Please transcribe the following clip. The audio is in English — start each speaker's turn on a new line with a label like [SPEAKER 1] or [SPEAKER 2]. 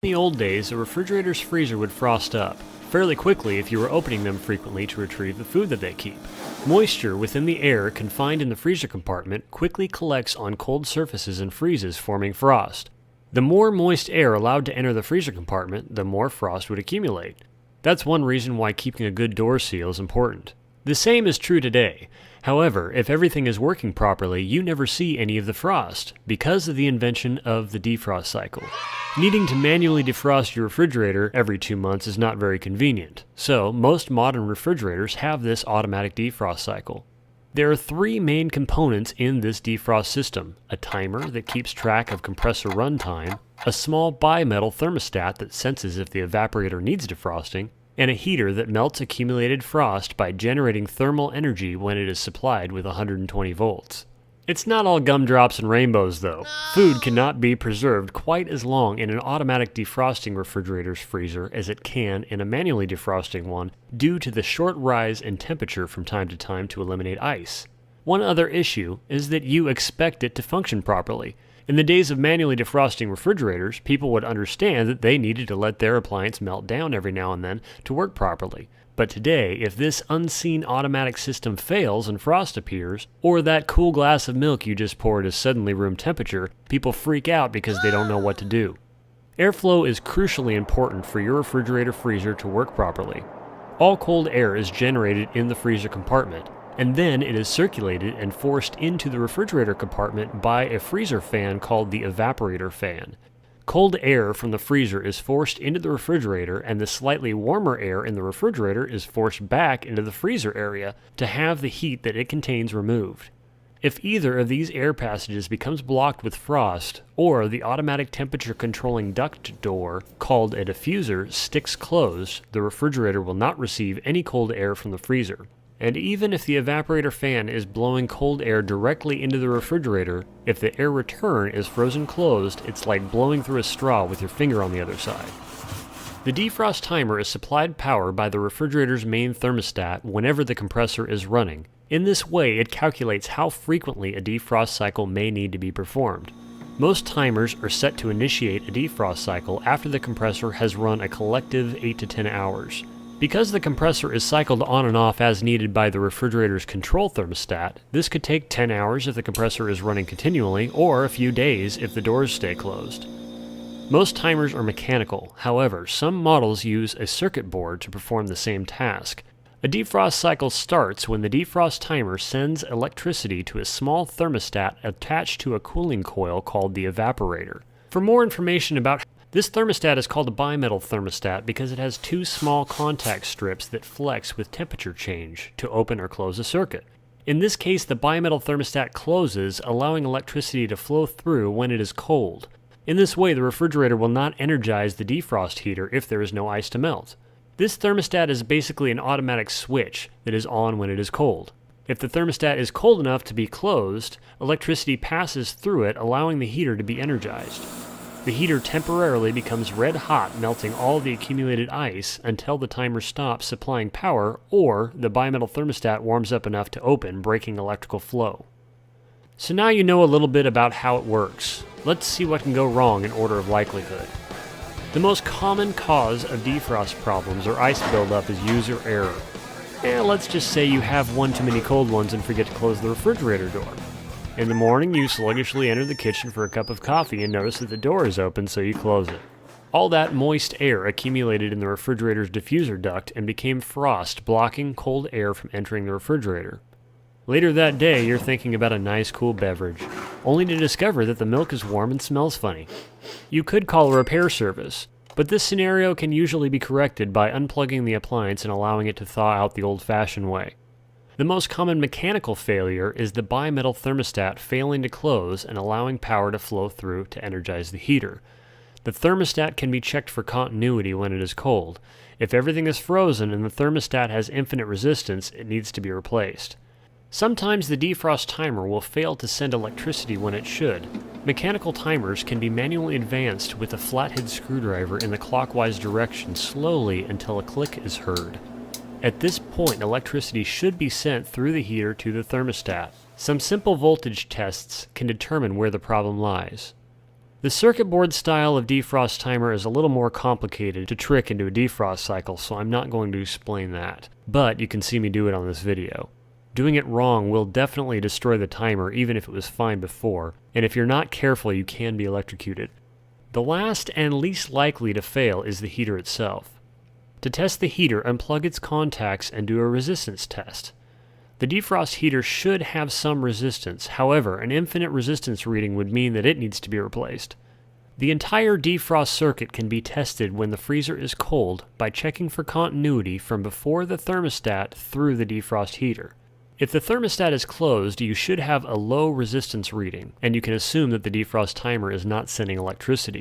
[SPEAKER 1] In the old days, a refrigerator's freezer would frost up fairly quickly if you were opening them frequently to retrieve the food that they keep. Moisture within the air confined in the freezer compartment quickly collects on cold surfaces and freezes, forming frost. The more moist air allowed to enter the freezer compartment, the more frost would accumulate. That's one reason why keeping a good door seal is important. The same is true today. However, if everything is working properly, you never see any of the frost because of the invention of the defrost cycle. Needing to manually defrost your refrigerator every 2 months is not very convenient, so most modern refrigerators have this automatic defrost cycle. There are 3 main components in this defrost system: a timer that keeps track of compressor runtime, a small bimetal thermostat that senses if the evaporator needs defrosting, and a heater that melts accumulated frost by generating thermal energy when it is supplied with 120 volts. It's not all gumdrops and rainbows though. Food cannot be preserved quite as long in an automatic defrosting refrigerator's freezer as it can in a manually defrosting one due to the short rise in temperature from time to time to eliminate ice. One other issue is that you expect it to function properly. In the days of manually defrosting refrigerators, people would understand that they needed to let their appliance melt down every now and then to work properly. But today, if this unseen automatic system fails and frost appears, or that cool glass of milk you just poured is suddenly room temperature, people freak out because they don't know what to do. Airflow is crucially important for your refrigerator freezer to work properly. All cold air is generated in the freezer compartment, and then it is circulated and forced into the refrigerator compartment by a freezer fan called the evaporator fan. Cold air from the freezer is forced into the refrigerator, and the slightly warmer air in the refrigerator is forced back into the freezer area to have the heat that it contains removed. If either of these air passages becomes blocked with frost, or the automatic temperature controlling duct door, called a diffuser, sticks closed, the refrigerator will not receive any cold air from the freezer. And even if the evaporator fan is blowing cold air directly into the refrigerator, if the air return is frozen closed, it's like blowing through a straw with your finger on the other side. The defrost timer is supplied power by the refrigerator's main thermostat whenever the compressor is running. In this way, it calculates how frequently a defrost cycle may need to be performed. Most timers are set to initiate a defrost cycle after the compressor has run a collective 8 to 10 hours. Because the compressor is cycled on and off as needed by the refrigerator's control thermostat, this could take 10 hours if the compressor is running continually, or a few days if the doors stay closed. Most timers are mechanical. However, some models use a circuit board to perform the same task. A defrost cycle starts when the defrost timer sends electricity to a small thermostat attached to a cooling coil called the evaporator. For more information about this thermostat is called a bimetal thermostat because it has 2 small contact strips that flex with temperature change to open or close a circuit. In this case, the bimetal thermostat closes, allowing electricity to flow through when it is cold. In this way, the refrigerator will not energize the defrost heater if there is no ice to melt. This thermostat is basically an automatic switch that is on when it is cold. If the thermostat is cold enough to be closed, electricity passes through it, allowing the heater to be energized. The heater temporarily becomes red hot, melting all the accumulated ice until the timer stops supplying power, or the bimetal thermostat warms up enough to open, breaking electrical flow. So now you know a little bit about how it works. Let's see what can go wrong in order of likelihood. The most common cause of defrost problems or ice buildup is user error. Let's just say you have one too many cold ones and forget to close the refrigerator door. In the morning, you sluggishly enter the kitchen for a cup of coffee and notice that the door is open, so you close it. All that moist air accumulated in the refrigerator's diffuser duct and became frost, blocking cold air from entering the refrigerator. Later that day, you're thinking about a nice cool beverage, only to discover that the milk is warm and smells funny. You could call a repair service, but this scenario can usually be corrected by unplugging the appliance and allowing it to thaw out the old-fashioned way. The most common mechanical failure is the bimetal thermostat failing to close and allowing power to flow through to energize the heater. The thermostat can be checked for continuity when it is cold. If everything is frozen and the thermostat has infinite resistance, it needs to be replaced. Sometimes the defrost timer will fail to send electricity when it should. Mechanical timers can be manually advanced with a flathead screwdriver in the clockwise direction slowly until a click is heard. At this point, electricity should be sent through the heater to the thermostat. Some simple voltage tests can determine where the problem lies. The circuit board style of defrost timer is a little more complicated to trick into a defrost cycle, so I'm not going to explain that. But you can see me do it on this video. Doing it wrong will definitely destroy the timer even if it was fine before, and if you're not careful you can be electrocuted. The last and least likely to fail is the heater itself. To test the heater, unplug its contacts and do a resistance test. The defrost heater should have some resistance, however, an infinite resistance reading would mean that it needs to be replaced. The entire defrost circuit can be tested when the freezer is cold by checking for continuity from before the thermostat through the defrost heater. If the thermostat is closed, you should have a low resistance reading, and you can assume that the defrost timer is not sending electricity.